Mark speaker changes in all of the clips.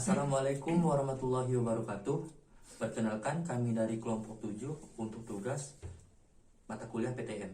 Speaker 1: Assalamualaikum warahmatullahi wabarakatuh. Perkenalkan, kami dari kelompok 7 untuk tugas mata kuliah PTN.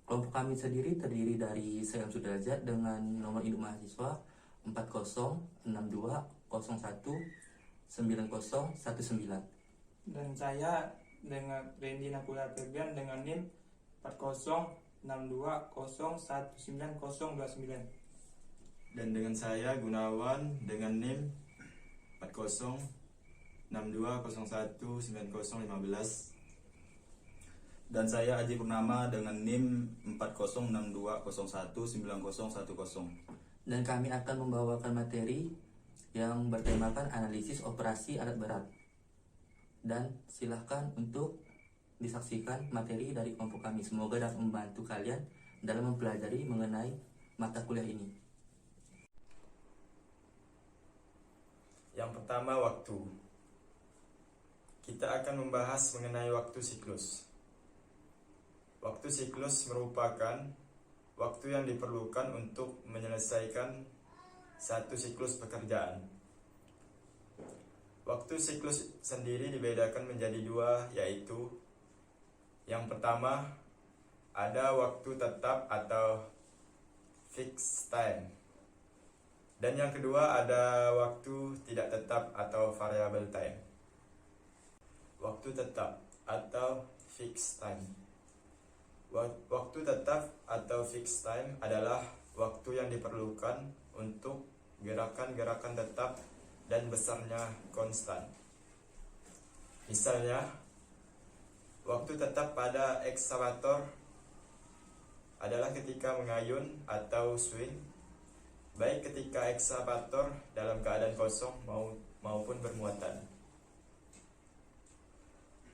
Speaker 1: Kelompok kami sendiri terdiri dari saya Sudrajat dengan nomor induk mahasiswa 4062019019.
Speaker 2: Dan saya dengan Randy Nakula Ferdian dengan NIM 4062019029.
Speaker 3: Dan dengan saya Gunawan dengan NIM 4062019015.
Speaker 4: Dan saya Aji Purnama dengan NIM 4062019010.
Speaker 1: Dan kami akan membawakan materi yang bertemakan analisis operasi alat berat. Dan silahkan untuk disaksikan materi dari kelompok kami. Semoga dapat membantu kalian dalam mempelajari mengenai mata kuliah ini.
Speaker 3: Yang pertama, waktu. Kita akan membahas mengenai waktu siklus. Waktu siklus merupakan waktu yang diperlukan untuk menyelesaikan satu siklus pekerjaan. Waktu siklus sendiri dibedakan menjadi dua, yaitu yang pertama ada waktu tetap atau fixed time. Dan yang kedua ada waktu tidak tetap atau variable time. Waktu tetap atau fixed time. Waktu tetap atau fixed time adalah waktu yang diperlukan untuk gerakan-gerakan tetap dan besarnya konstan. Misalnya, waktu tetap pada ekskavator adalah ketika mengayun atau swing, baik ketika ekskavator dalam keadaan kosong maupun bermuatan.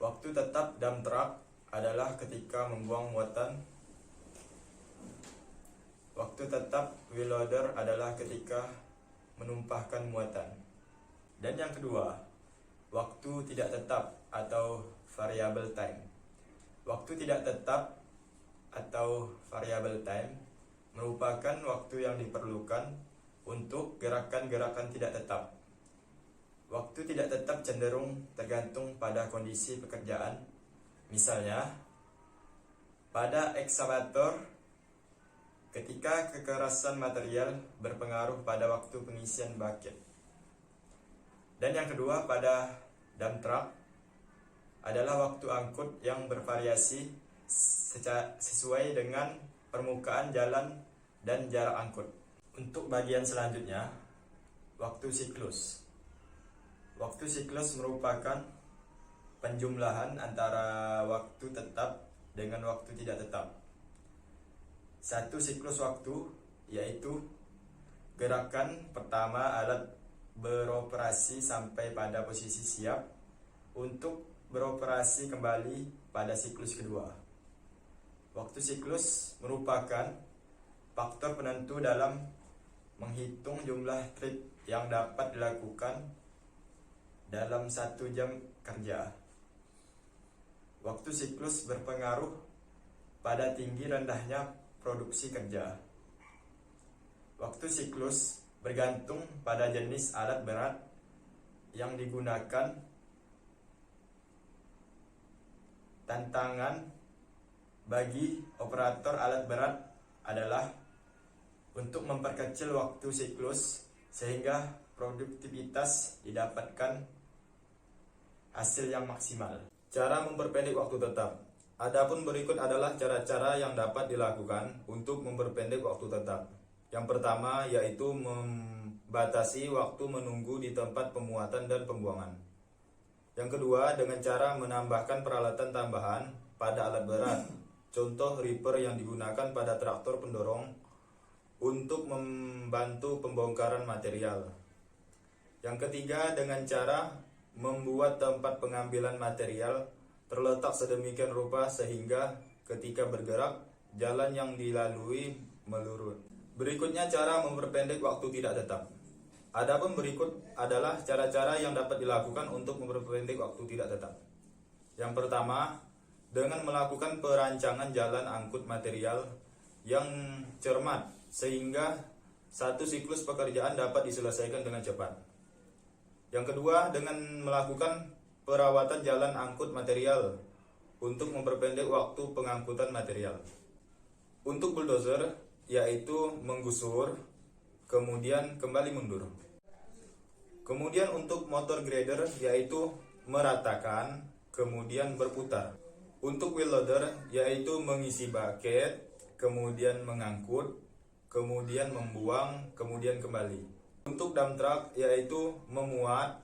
Speaker 3: Waktu tetap dump truck adalah ketika membuang muatan. Waktu tetap wheel loader adalah ketika menumpahkan muatan. Dan yang kedua, waktu tidak tetap atau variable time. Waktu tidak tetap atau variable time merupakan waktu yang diperlukan untuk gerakan-gerakan tidak tetap. Waktu tidak tetap cenderung tergantung pada kondisi pekerjaan. Misalnya, pada ekskavator, ketika kekerasan material berpengaruh pada waktu pengisian bucket. Dan yang kedua, pada dump truck adalah waktu angkut yang bervariasi sesuai dengan permukaan jalan dan jarak angkut. Untuk bagian selanjutnya, waktu siklus. Waktu siklus merupakan penjumlahan antara waktu tetap dengan waktu tidak tetap. Satu siklus waktu yaitu gerakan pertama alat beroperasi sampai pada posisi siap untuk beroperasi kembali pada siklus kedua. Waktu siklus merupakan faktor penentu dalam menghitung jumlah trip yang dapat dilakukan dalam 1 jam kerja. Waktu siklus berpengaruh pada tinggi rendahnya produksi kerja. Waktu siklus bergantung pada jenis alat berat yang digunakan. Tantangan bagi operator alat berat adalah untuk memperkecil waktu siklus sehingga produktivitas didapatkan hasil yang maksimal.
Speaker 4: Cara memperpendek waktu tetap. Adapun berikut adalah cara-cara yang dapat dilakukan untuk memperpendek waktu tetap. Yang pertama yaitu membatasi waktu menunggu di tempat pemuatan dan pembuangan. Yang kedua dengan cara menambahkan peralatan tambahan pada alat berat. Contoh ripper yang digunakan pada traktor pendorong untuk membantu pembongkaran material. Yang ketiga dengan cara membuat tempat pengambilan material terletak sedemikian rupa sehingga ketika bergerak jalan yang dilalui melurus. Berikutnya cara memperpendek waktu tidak tetap. Adapun berikut adalah cara-cara yang dapat dilakukan untuk memperpendek waktu tidak tetap. Yang pertama, dengan melakukan perancangan jalan angkut material yang cermat sehingga satu siklus pekerjaan dapat diselesaikan dengan cepat. Yang kedua, dengan melakukan perawatan jalan angkut material untuk memperpendek waktu pengangkutan material. Untuk bulldozer, yaitu menggusur, kemudian kembali mundur. Kemudian untuk motor grader, yaitu meratakan, kemudian berputar. Untuk wheel loader, yaitu mengisi bucket, kemudian mengangkut, kemudian membuang, kemudian kembali. Untuk dump truck, yaitu memuat,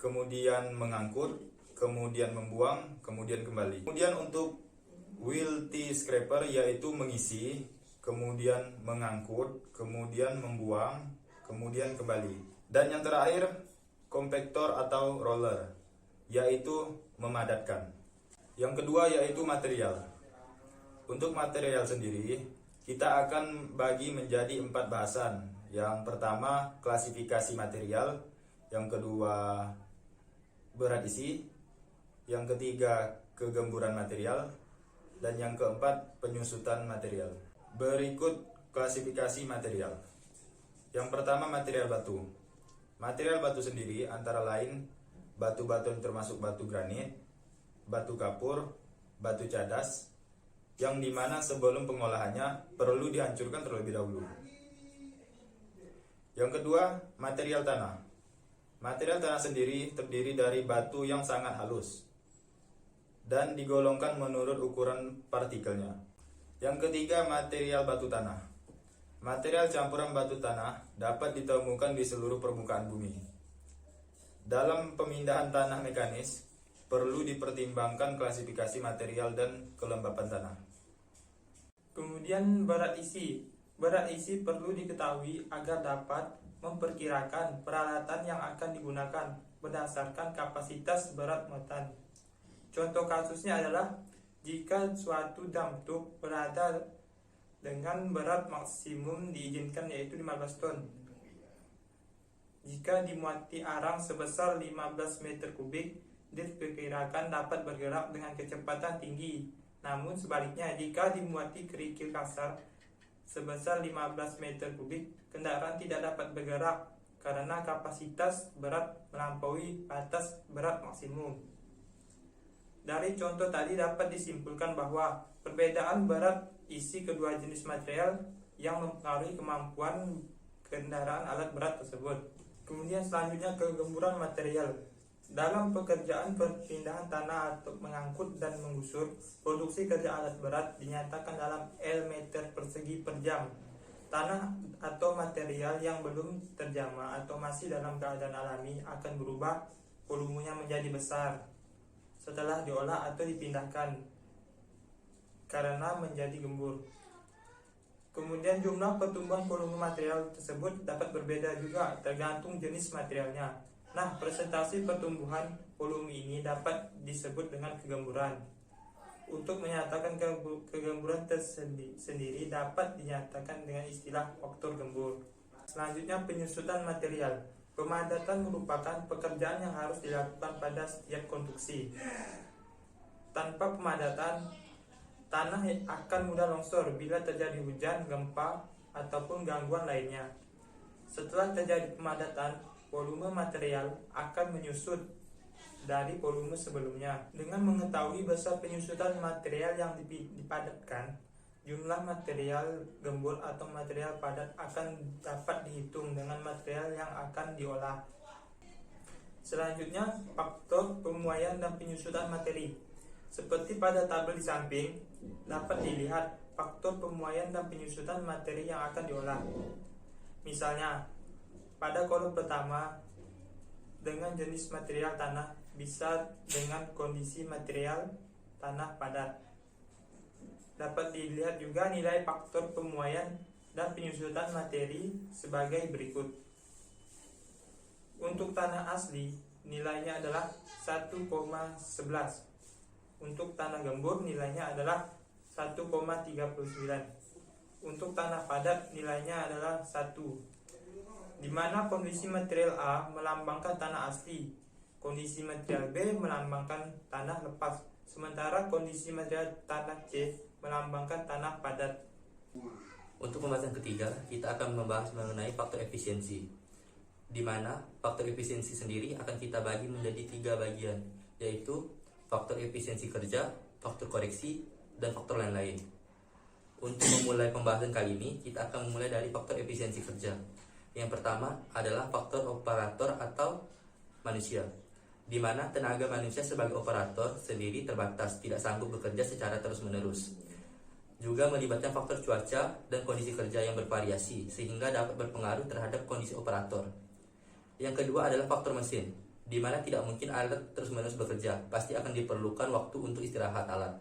Speaker 4: kemudian mengangkut, kemudian membuang, kemudian kembali. Kemudian untuk wheel T scraper, yaitu mengisi, kemudian mengangkut, kemudian membuang, kemudian kembali. Dan yang terakhir, kompaktor atau roller, yaitu memadatkan. Yang kedua yaitu material. Untuk material sendiri, kita akan bagi menjadi 4 bahasan. Yang pertama, klasifikasi material. Yang kedua, berat isi. Yang ketiga, kegemburan material. Dan yang keempat, penyusutan material. Berikut klasifikasi material. Yang pertama, material batu. Material batu sendiri antara lain batu-batu yang termasuk batu granit, batu kapur, batu cadas, yang dimana sebelum pengolahannya perlu dihancurkan terlebih dahulu. Yang kedua, material tanah. Material tanah sendiri terdiri dari batu yang sangat halus dan digolongkan menurut ukuran partikelnya. Yang ketiga, material batu tanah. Material campuran batu tanah dapat ditemukan di seluruh permukaan bumi. Dalam pemindahan tanah mekanis, perlu dipertimbangkan klasifikasi material dan kelembapan tanah.
Speaker 2: Kemudian berat isi. Berat isi perlu diketahui agar dapat memperkirakan peralatan yang akan digunakan berdasarkan kapasitas berat muatan. Contoh kasusnya adalah jika suatu dump truck berada dengan berat maksimum diizinkan yaitu 15 ton. Jika dimuati arang sebesar 15 meter kubik, diperkirakan dapat bergerak dengan kecepatan tinggi. Namun sebaliknya, jika dimuati kerikil kasar sebesar 15 meter kubik, kendaraan tidak dapat bergerak karena kapasitas berat melampaui batas berat maksimum. Dari contoh tadi dapat disimpulkan bahwa perbedaan berat isi kedua jenis material yang mempengaruhi kemampuan kendaraan alat berat tersebut. Kemudian selanjutnya kegemburan material. Dalam pekerjaan perpindahan tanah atau mengangkut dan menggusur, produksi kerja alat berat dinyatakan dalam L meter persegi per jam. Tanah atau material yang belum terjamah atau masih dalam keadaan alami akan berubah volumenya menjadi besar setelah diolah atau dipindahkan karena menjadi gembur. Kemudian jumlah pertumbuhan volume material tersebut dapat berbeda juga tergantung jenis materialnya. Nah, presentasi pertumbuhan volume ini dapat disebut dengan kegemburan. Untuk menyatakan kegemburan tersendiri dapat dinyatakan dengan istilah faktor gembur. Selanjutnya penyusutan material. Pemadatan merupakan pekerjaan yang harus dilakukan pada setiap konstruksi. Tanpa pemadatan, tanah akan mudah longsor bila terjadi hujan, gempa, ataupun gangguan lainnya. Setelah terjadi pemadatan, volume material akan menyusut dari volume sebelumnya. Dengan mengetahui besar penyusutan material yang dipadatkan, jumlah material gembur atau material padat akan dapat dihitung dengan material yang akan diolah. Selanjutnya, faktor pemuaian dan penyusutan materi. Seperti pada tabel di samping, dapat dilihat faktor pemuaian dan penyusutan materi yang akan diolah. Misalnya, pada kolom pertama, dengan jenis material tanah bisa dengan kondisi material tanah padat. Dapat dilihat juga nilai faktor pemuaian dan penyusutan materi sebagai berikut. Untuk tanah asli, nilainya adalah 1,11. Untuk tanah gembur nilainya adalah 1,39. Untuk tanah padat nilainya adalah 1. Di mana kondisi material A melambangkan tanah asli, kondisi material B melambangkan tanah lepas, sementara kondisi material tanah C melambangkan tanah padat.
Speaker 1: Untuk pembahasan ketiga, kita akan membahas mengenai faktor efisiensi. di mana faktor efisiensi sendiri akan kita bagi menjadi 3 bagian, yaitu faktor efisiensi kerja, faktor koreksi, dan faktor lain-lain. Untuk memulai pembahasan kali ini, kita akan memulai dari faktor efisiensi kerja. Yang pertama adalah faktor operator atau manusia, di mana tenaga manusia sebagai operator sendiri terbatas, tidak sanggup bekerja secara terus-menerus. Juga melibatkan faktor cuaca dan kondisi kerja yang bervariasi, sehingga dapat berpengaruh terhadap kondisi operator. Yang kedua adalah faktor mesin, di mana tidak mungkin alat terus-menerus bekerja, pasti akan diperlukan waktu untuk istirahat alat.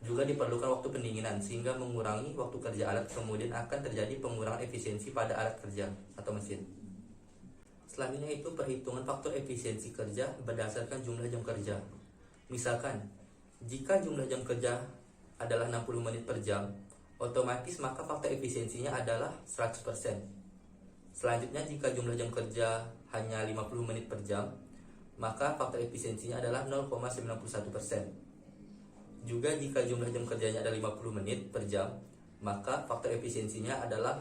Speaker 1: Juga diperlukan waktu pendinginan, sehingga mengurangi waktu kerja alat, kemudian akan terjadi pengurangan efisiensi pada alat kerja atau mesin. Selanjutnya itu perhitungan faktor efisiensi kerja berdasarkan jumlah jam kerja. Misalkan, jika jumlah jam kerja adalah 60 menit per jam, otomatis maka faktor efisiensinya adalah 100%. Selanjutnya, jika jumlah jam kerja hanya 50 menit per jam, maka faktor efisiensinya adalah 0,91%. Juga jika jumlah jam kerjanya ada 50 menit per jam, maka faktor efisiensinya adalah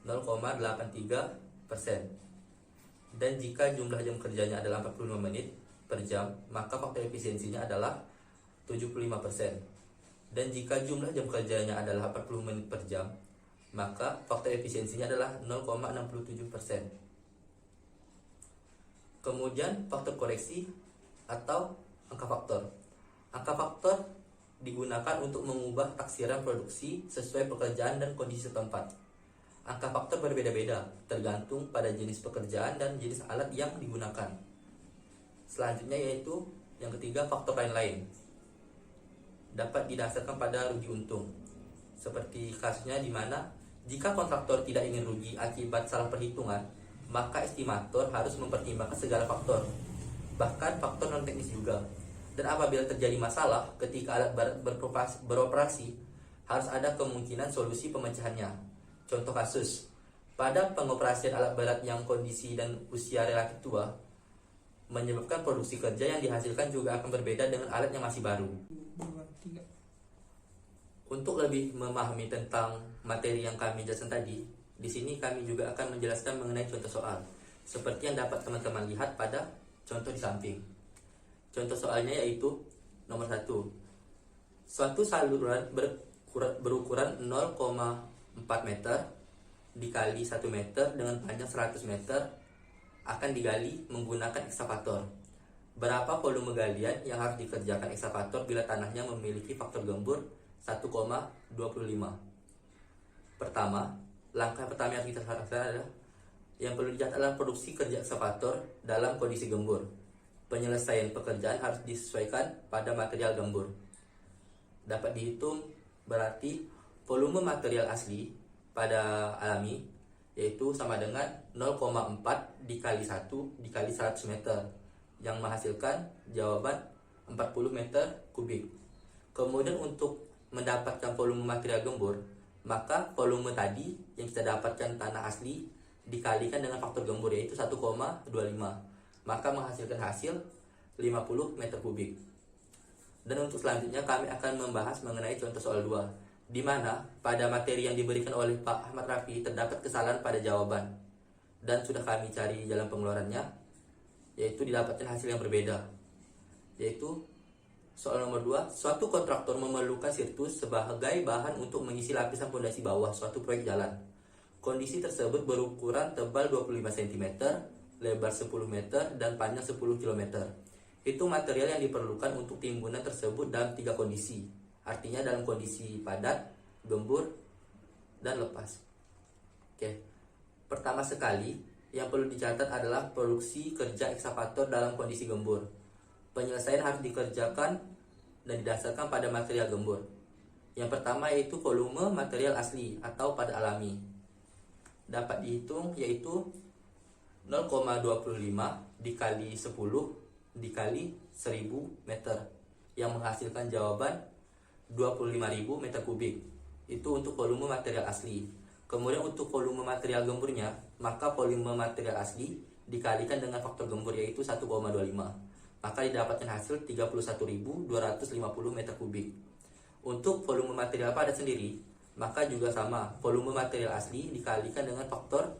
Speaker 1: 0,83%. Dan jika jumlah jam kerjanya adalah 45 menit per jam, maka faktor efisiensinya adalah 75%. Dan jika jumlah jam kerjanya adalah 40 menit per jam, maka faktor efisiensinya adalah 0,67%. Kemudian faktor koreksi atau angka faktor. Angka faktor digunakan untuk mengubah taksiran produksi sesuai pekerjaan dan kondisi setempat. Angka faktor berbeda-beda, tergantung pada jenis pekerjaan dan jenis alat yang digunakan. Selanjutnya yaitu yang ketiga, faktor lain-lain. Dapat didasarkan pada rugi untung. Seperti kasusnya di mana jika kontraktor tidak ingin rugi akibat salah perhitungan, maka estimator harus mempertimbangkan segala faktor, bahkan faktor non-teknis juga. Dan apabila terjadi masalah ketika alat beroperasi, harus ada kemungkinan solusi pemecahannya. Contoh kasus, pada pengoperasian alat berat yang kondisi dan usia relatif tua, menyebabkan produksi kerja yang dihasilkan juga akan berbeda dengan alat yang masih baru. Untuk lebih memahami tentang materi yang kami jelaskan tadi, di sini kami juga akan menjelaskan mengenai contoh soal, seperti yang dapat teman-teman lihat pada contoh di samping. Contoh soalnya yaitu nomor 1. Suatu saluran berukuran 0,4 meter dikali 1 meter dengan panjang 100 meter akan digali menggunakan ekskavator. Berapa volume galian yang harus dikerjakan ekskavator bila tanahnya memiliki faktor gembur 1,25? Pertama, langkah pertama yang kita lakukan adalah yang perlu dicatat adalah produksi kerja ekskavator dalam kondisi gembur. Penyelesaian pekerjaan harus disesuaikan pada material gembur. Dapat dihitung berarti volume material asli pada alami yaitu sama dengan 0,4 dikali 1 dikali 100 meter yang menghasilkan jawaban 40 meter kubik. Kemudian untuk mendapatkan volume material gembur, maka volume tadi yang kita dapatkan tanah asli dikalikan dengan faktor gembur yaitu 1,25, maka menghasilkan hasil 50 meter kubik. Dan untuk selanjutnya kami akan membahas mengenai contoh soal 2, di mana pada materi yang diberikan oleh Pak Ahmad Rafi terdapat kesalahan pada jawaban. Dan sudah kami cari jalan pengeluarannya, yaitu didapatkan hasil yang berbeda. Yaitu soal nomor 2, suatu kontraktor memerlukan sirtus sebagai bahan untuk mengisi lapisan fondasi bawah suatu proyek jalan. Kondisi tersebut berukuran tebal 25 cm, lebar 10 meter, dan panjang 10 km. Itu material yang diperlukan untuk timbunan tersebut dalam 3 kondisi. Artinya dalam kondisi padat, gembur, dan lepas. Oke. Pertama sekali, yang perlu dicatat adalah produksi kerja ekskavator dalam kondisi gembur. Penyelesaian harus dikerjakan dan didasarkan pada material gembur. Yang pertama yaitu volume material asli atau pada alami. Dapat dihitung yaitu 0,25 dikali 10 dikali 1000 meter yang menghasilkan jawaban 25.000 meter kubik. Itu untuk volume material asli. Kemudian untuk volume material gemburnya, maka volume material asli dikalikan dengan faktor gembur yaitu 1,25, maka didapatkan hasil 31.250 meter kubik. Untuk volume material padat sendiri, maka juga sama, volume material asli dikalikan dengan faktor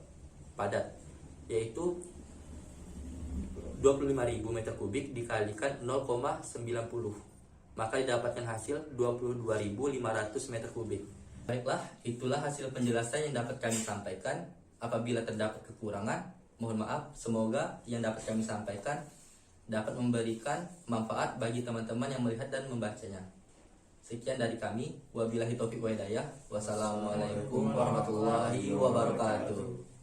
Speaker 1: padat yaitu 25.000 meter kubik dikalikan 0,90, maka didapatkan hasil 22.500 meter kubik. Baiklah, itulah hasil penjelasan yang dapat kami sampaikan. Apabila terdapat kekurangan, mohon maaf. Semoga yang dapat kami sampaikan dapat memberikan manfaat bagi teman-teman yang melihat dan membacanya. Sekian dari kami. Wabillahi taufiq wa hidayah. Wassalamualaikum warahmatullahi wabarakatuh.